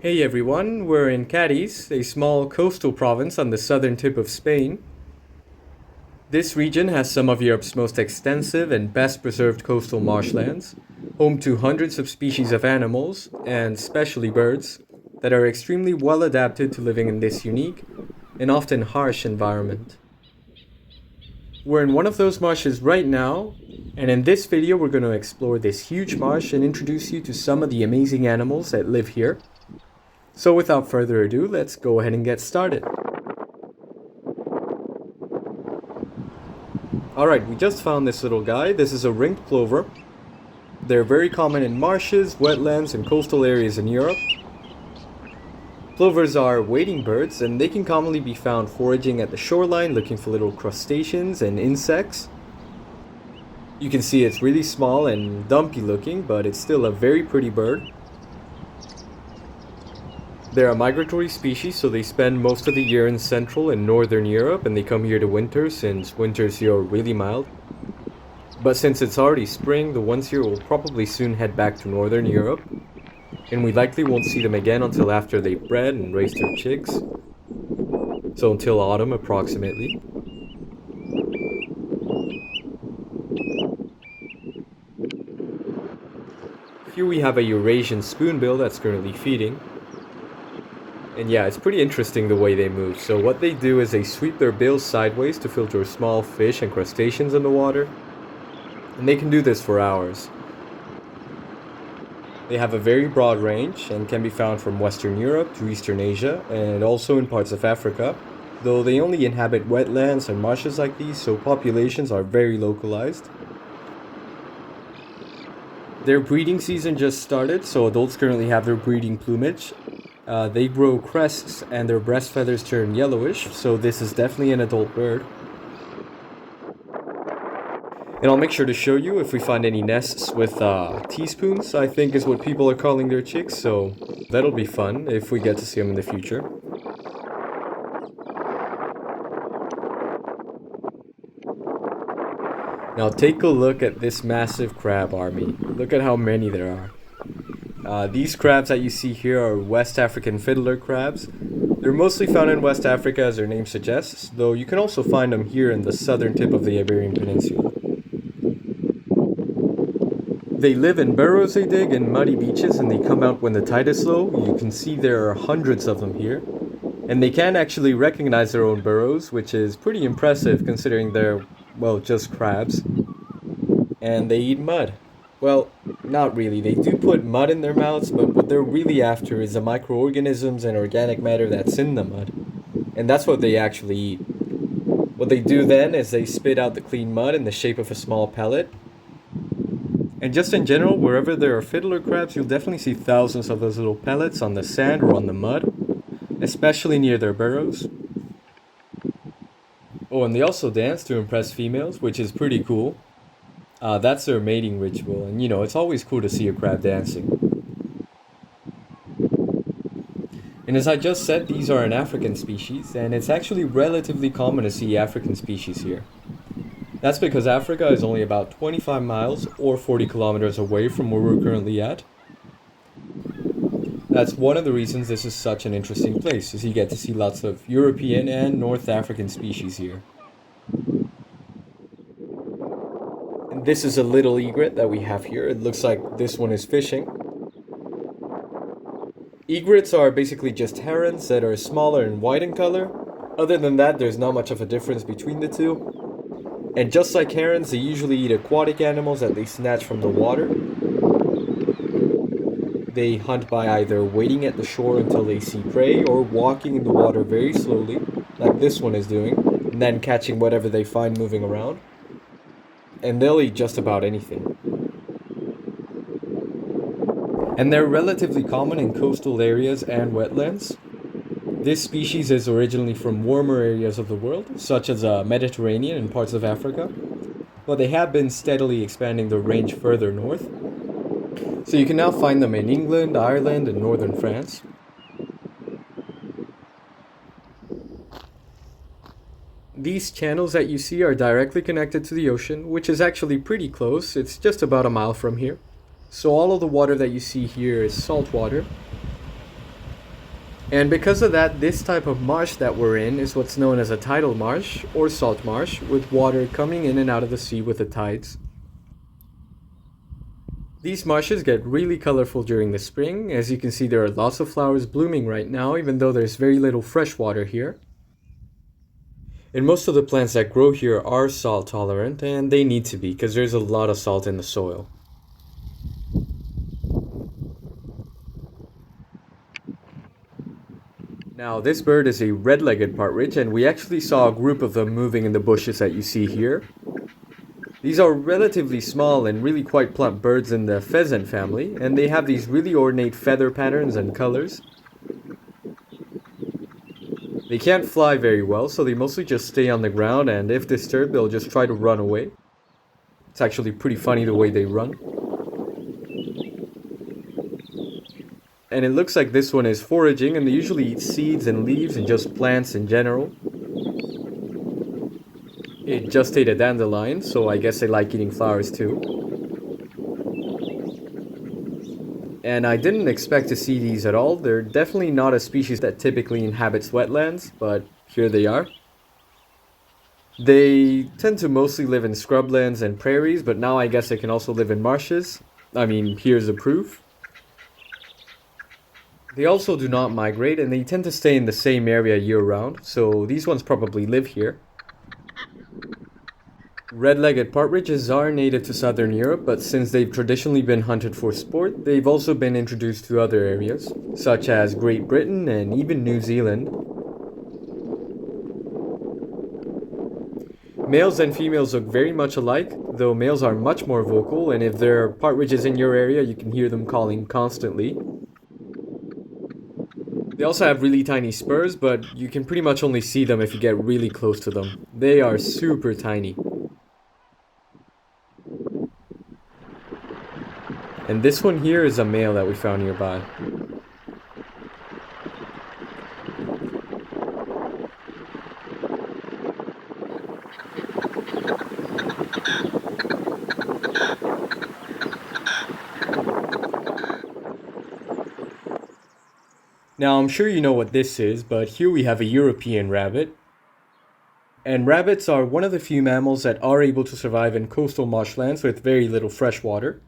Hey everyone, we're in Cadiz, a small coastal province on the southern tip of Spain. This region has some of Europe's most extensive and best preserved coastal marshlands, home to hundreds of species of animals, and especially birds, that are extremely well adapted to living in this unique and often harsh environment. We're in one of those marshes right now, and in this video we're going to explore this huge marsh and introduce you to some of the amazing animals that live here. So without further ado, let's go ahead and get started. Alright, we just found this little guy. This is a ringed plover. They're very common in marshes, wetlands, and coastal areas in Europe. Plovers are wading birds, and they can commonly be found foraging at the shoreline looking for little crustaceans and insects. You can see it's really small and dumpy looking, but it's still a very pretty bird. They're a migratory species, so they spend most of the year in Central and Northern Europe, and they come here to winter since winters here are really mild. But since it's already spring, the ones here will probably soon head back to Northern Europe, and we likely won't see them again until after they've bred and raised their chicks. So until autumn approximately. Here we have a Eurasian spoonbill that's currently feeding. And yeah, it's pretty interesting the way they move. So what they do is they sweep their bills sideways to filter small fish and crustaceans in the water. And they can do this for hours. They have a very broad range and can be found from Western Europe to Eastern Asia and also in parts of Africa, though they only inhabit wetlands and marshes like these, so populations are very localized. Their breeding season just started, so adults currently have their breeding plumage. They grow crests and their breast feathers turn yellowish, so this is definitely an adult bird. And I'll make sure to show you if we find any nests with teaspoons, I think is what people are calling their chicks, so that'll be fun if we get to see them in the future. Now take a look at this massive crab army. Look at how many there are. These crabs that you see here are West African fiddler crabs. They're mostly found in West Africa as their name suggests, though you can also find them here in the southern tip of the Iberian Peninsula. They live in burrows they dig in muddy beaches, and they come out when the tide is low. You can see there are hundreds of them here. And they can actually recognize their own burrows, which is pretty impressive considering they're, well, just crabs. And they eat mud. Well, not really. They do put mud in their mouths, but what they're really after is the microorganisms and organic matter that's in the mud. And that's what they actually eat. What they do then is they spit out the clean mud in the shape of a small pellet. And just in general, wherever there are fiddler crabs, you'll definitely see thousands of those little pellets on the sand or on the mud, especially near their burrows. Oh, and they also dance to impress females, which is pretty cool. That's their mating ritual, and you know, it's always cool to see a crab dancing. And as I just said, these are an African species, and it's actually relatively common to see African species here. That's because Africa is only about 25 miles or 40 kilometers away from where we're currently at. That's one of the reasons this is such an interesting place, is you get to see lots of European and North African species here. This is a little egret that we have here. It looks like this one is fishing. Egrets are basically just herons that are smaller and white in color. Other than that, there's not much of a difference between the two. And just like herons, they usually eat aquatic animals that they snatch from the water. They hunt by either waiting at the shore until they see prey or walking in the water very slowly, like this one is doing, and then catching whatever they find moving around. And they'll eat just about anything. And they're relatively common in coastal areas and wetlands. This species is originally from warmer areas of the world, such as Mediterranean and parts of Africa, but they have been steadily expanding their range further north. So you can now find them in England, Ireland, and northern France. These channels that you see are directly connected to the ocean, which is actually pretty close. It's just about a mile from here. So all of the water that you see here is salt water. And because of that, this type of marsh that we're in is what's known as a tidal marsh or salt marsh, with water coming in and out of the sea with the tides. These marshes get really colorful during the spring. As you can see, there are lots of flowers blooming right now, even though there's very little fresh water here. And most of the plants that grow here are salt tolerant, and they need to be because there's a lot of salt in the soil. Now, this bird is a red-legged partridge, and we actually saw a group of them moving in the bushes that you see here. These are relatively small and really quite plump birds in the pheasant family, and they have these really ornate feather patterns and colors. They can't fly very well, so they mostly just stay on the ground, and if disturbed, they'll just try to run away. It's actually pretty funny the way they run. And it looks like this one is foraging, and they usually eat seeds and leaves and just plants in general. It just ate a dandelion, so I guess they like eating flowers too. And I didn't expect to see these at all. They're definitely not a species that typically inhabits wetlands, but here they are. They tend to mostly live in scrublands and prairies, but now I guess they can also live in marshes. I mean, here's the proof. They also do not migrate, and they tend to stay in the same area year-round, so these ones probably live here. Red-legged partridges are native to southern Europe, but since they've traditionally been hunted for sport, they've also been introduced to other areas, such as Great Britain and even New Zealand. Males and females look very much alike, though males are much more vocal, and if there are partridges in your area, you can hear them calling constantly. They also have really tiny spurs, but you can pretty much only see them if you get really close to them. They are super tiny. And this one here is a male that we found nearby. Now, I'm sure you know what this is, but here we have a European rabbit. And rabbits are one of the few mammals that are able to survive in coastal marshlands with very little fresh water.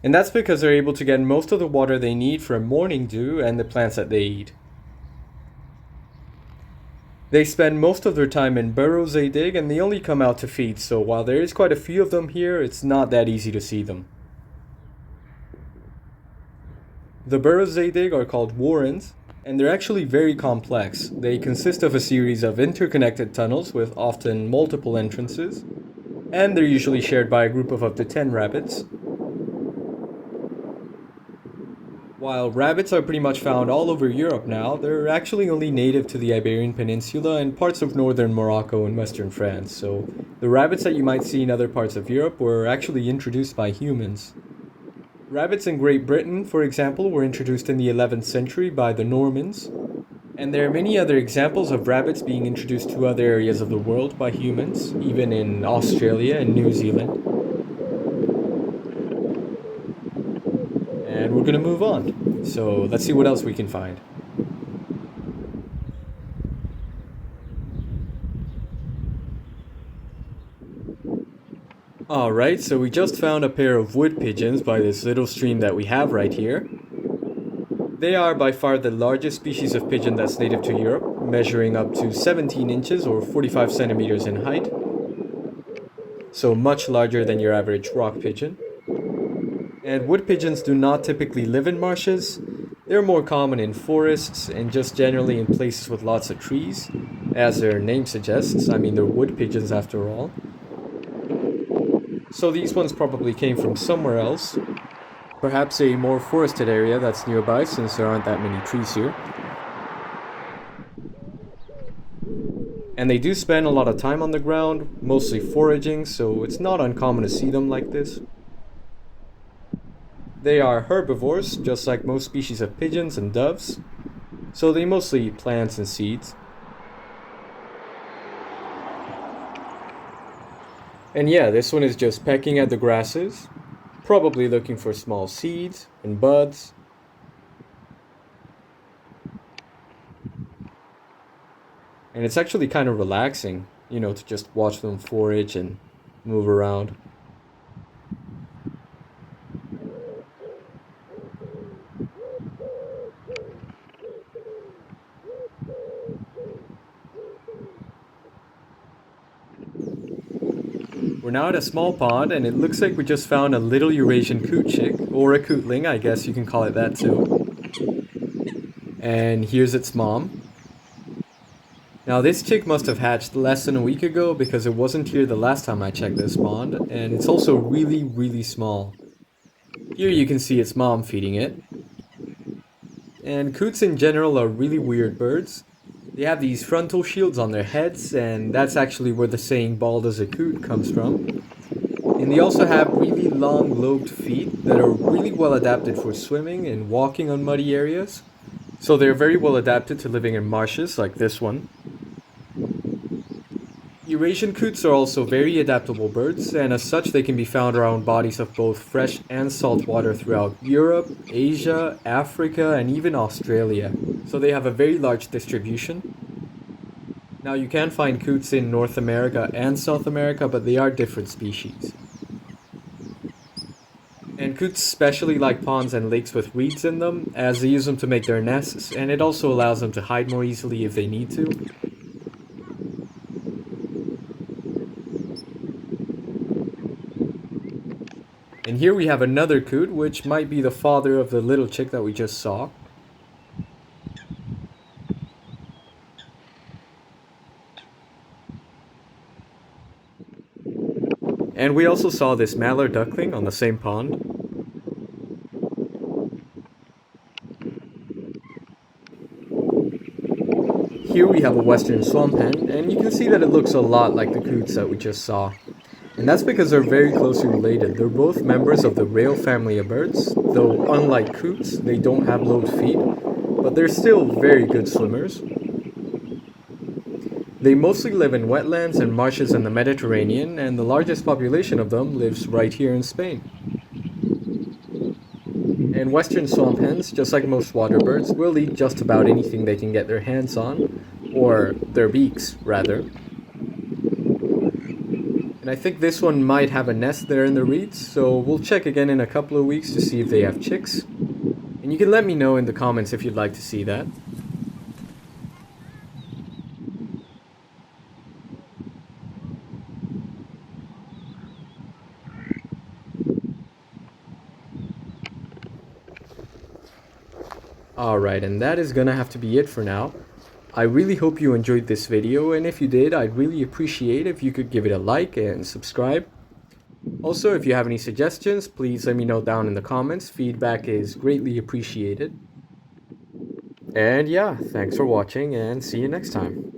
And that's because they're able to get most of the water they need from morning dew and the plants that they eat. They spend most of their time in burrows they dig, and they only come out to feed, so while there is quite a few of them here, it's not that easy to see them. The burrows they dig are called warrens, and they're actually very complex. They consist of a series of interconnected tunnels with often multiple entrances, and they're usually shared by a group of up to 10 rabbits. While rabbits are pretty much found all over Europe now, they're actually only native to the Iberian Peninsula and parts of northern Morocco and western France, so the rabbits that you might see in other parts of Europe were actually introduced by humans. Rabbits in Great Britain, for example, were introduced in the 11th century by the Normans, and there are many other examples of rabbits being introduced to other areas of the world by humans, even in Australia and New Zealand. And we're gonna move on, so let's see what else we can find. Alright, so we just found a pair of wood pigeons by this little stream that we have right here. They are by far the largest species of pigeon that's native to Europe, measuring up to 17 inches or 45 centimeters in height. So much larger than your average rock pigeon. And wood pigeons do not typically live in marshes. They're more common in forests and just generally in places with lots of trees. As their name suggests, I mean they're wood pigeons after all. So these ones probably came from somewhere else. Perhaps a more forested area that's nearby since there aren't that many trees here. And they do spend a lot of time on the ground, mostly foraging, so it's not uncommon to see them like this. They are herbivores, just like most species of pigeons and doves, so they mostly eat plants and seeds. And yeah, this one is just pecking at the grasses, probably looking for small seeds and buds. And it's actually kind of relaxing, you know, to just watch them forage and move around. We're now at a small pond, and it looks like we just found a little Eurasian coot chick, or a cootling, I guess you can call it that too. And here's its mom. Now this chick must have hatched less than a week ago because it wasn't here the last time I checked this pond, and it's also really small. Here you can see its mom feeding it. And coots in general are really weird birds. They have these frontal shields on their heads, and that's actually where the saying bald as a coot comes from. And they also have really long lobed feet that are really well adapted for swimming and walking on muddy areas. So they're very well adapted to living in marshes like this one. Eurasian coots are also very adaptable birds, and as such they can be found around bodies of both fresh and salt water throughout Europe, Asia, Africa, and even Australia. So they have a very large distribution. Now you can find coots in North America and South America, but they are different species. And coots especially like ponds and lakes with reeds in them, as they use them to make their nests, and it also allows them to hide more easily if they need to. And here we have another coot, which might be the father of the little chick that we just saw. And we also saw this mallard duckling on the same pond. Here we have a western swamp hen, and you can see that it looks a lot like the coots that we just saw. And that's because they're very closely related. They're both members of the rail family of birds, though unlike coots, they don't have lobed feet, but they're still very good swimmers. They mostly live in wetlands and marshes in the Mediterranean, and the largest population of them lives right here in Spain. And western swamp hens, just like most water birds, will eat just about anything they can get their hands on, or their beaks, rather. And I think this one might have a nest there in the reeds, so we'll check again in a couple of weeks to see if they have chicks. And you can let me know in the comments if you'd like to see that. Alright, and that is gonna have to be it for now. I really hope you enjoyed this video, and if you did, I'd really appreciate if you could give it a like and subscribe. Also, if you have any suggestions, please let me know down in the comments. Feedback is greatly appreciated. And yeah, thanks for watching, and see you next time.